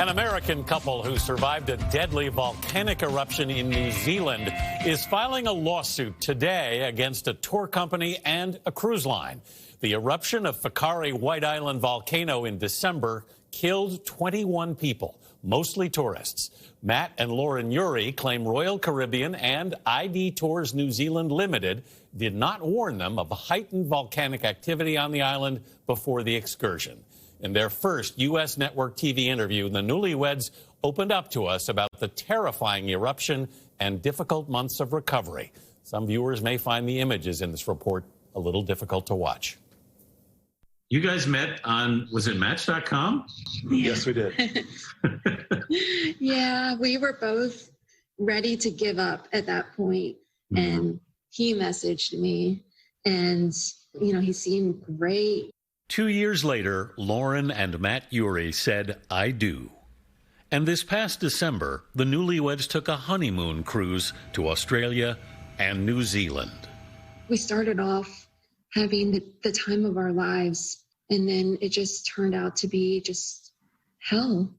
An American couple who survived a deadly volcanic eruption in New Zealand is filing a lawsuit today against a tour company and a cruise line. The eruption of Whakaari White Island volcano in December killed 21 people, mostly tourists. Matt and Lauren Uri claim Royal Caribbean and ID Tours New Zealand Limited did not warn them of heightened volcanic activity on the island before the excursion. In their first U.S. network TV interview, the Newlyweds opened up to us about the terrifying eruption and difficult months of recovery. Some viewers may find the images in this report a little difficult to watch. You guys met on, was it Match.com? Yes, we did. Yeah, we were both ready to give up at that point. And he messaged me and, he seemed great. 2 years later, Lauren and Matt Uri said, "I do." And this past December, the Newlyweds took a honeymoon cruise to Australia and New Zealand. We started off having the time of our lives, and then it just turned out to be just hell.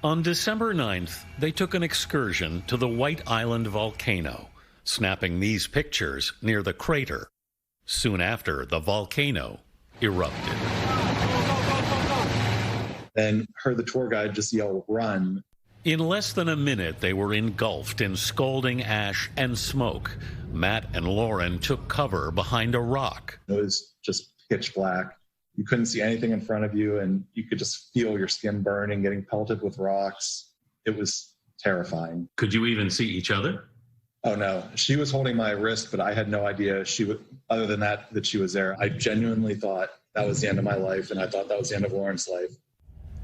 On December 9th, they took an excursion to the White Island volcano, snapping these pictures near the crater. Soon after, the volcano erupted. Then heard the tour guide just yell, "Run." In less than a minute, they were engulfed in scalding ash and smoke. Matt and Lauren took cover behind a rock. It was just pitch black. You couldn't see anything in front of you, and you could just feel your skin burning, getting pelted with rocks. It was terrifying. Could you even see each other? Oh, no. She was holding my wrist, but I had no idea other than that she was there. I genuinely thought that was the end of my life, and I thought that was the end of Lauren's life.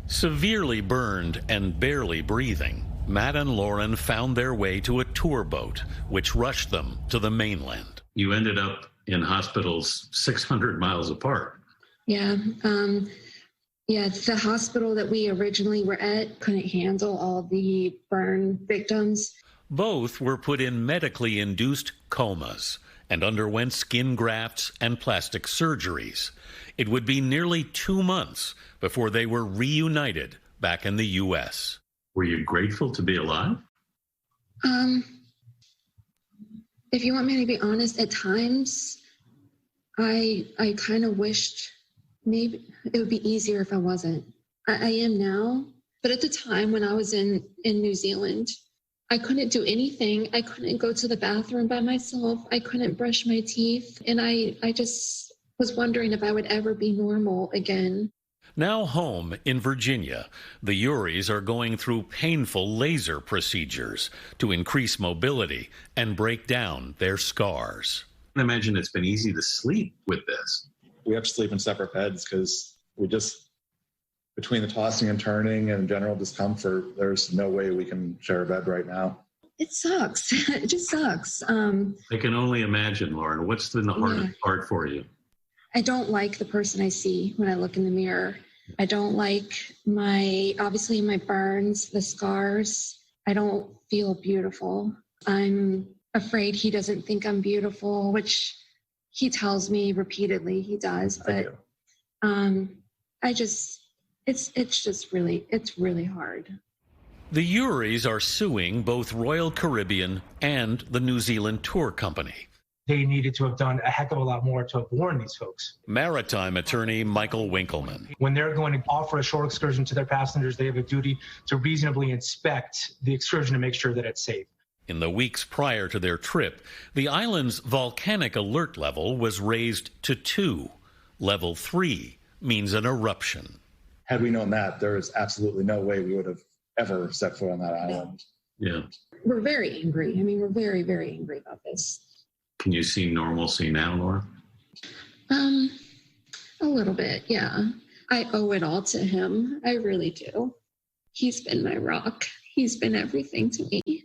Severely burned and barely breathing, Matt and Lauren found their way to a tour boat, which rushed them to the mainland. You ended up in hospitals 600 miles apart. Yeah. The hospital that we originally were at couldn't handle all the burn victims. Both were put in medically induced comas and underwent skin grafts and plastic surgeries. It would be nearly 2 months before they were reunited back in the U.S. Were you grateful to be alive? If you want me to be honest, at times I kind of wished maybe it would be easier if I wasn't. I am now, but at the time when I was in New Zealand, I couldn't do anything. I couldn't go to the bathroom by myself. I couldn't brush my teeth. And I just was wondering if I would ever be normal again. Now home in Virginia, the Uris are going through painful laser procedures to increase mobility and break down their scars. I imagine it's been easy to sleep with this. We have to sleep in separate beds because between the tossing and turning and general discomfort, there's no way we can share a bed right now. It sucks. It just sucks. I can only imagine, Lauren. What's been the hardest part for you? I don't like the person I see when I look in the mirror. I don't like obviously my burns, the scars. I don't feel beautiful. I'm afraid he doesn't think I'm beautiful, which he tells me repeatedly he does. But it's really hard. The Uris are suing both Royal Caribbean and the New Zealand tour company. They needed to have done a heck of a lot more to have warned these folks. Maritime attorney Michael Winkleman. When they're going to offer a shore excursion to their passengers, they have a duty to reasonably inspect the excursion to make sure that it's safe. In the weeks prior to their trip, the island's volcanic alert level was raised to 2. Level 3 means an eruption. Had we known that, there is absolutely no way we would have ever set foot on that island. Yeah. We're very angry. I mean, we're very, very angry about this. Can you see normalcy now, Laura? A little bit, yeah. I owe it all to him. I really do. He's been my rock. He's been everything to me.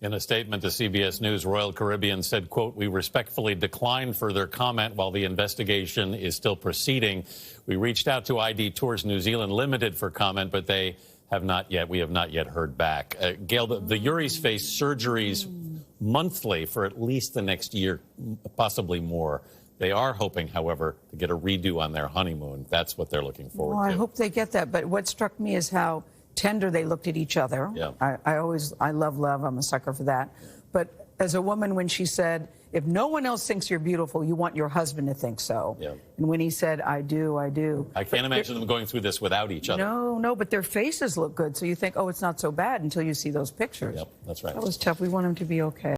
In a statement to CBS News, Royal Caribbean said, quote, "We respectfully decline further comment while the investigation is still proceeding. We reached out to ID Tours New Zealand Limited for comment, but we have not yet heard back." Gail, the Uris face surgeries monthly for at least the next year, possibly more. They are hoping, however, to get a redo on their honeymoon. That's what they're looking forward to. Well, I hope they get that. But what struck me is how tender they looked at each other. Yeah. I love love. I'm a sucker for that. But as a woman, when she said, if no one else thinks you're beautiful, you want your husband to think so. Yeah. And when he said, I do. I can't imagine them going through this without each other. No, but their faces look good. So you think, oh, it's not so bad until you see those pictures. Yep, that's right. That was tough. We want him to be okay.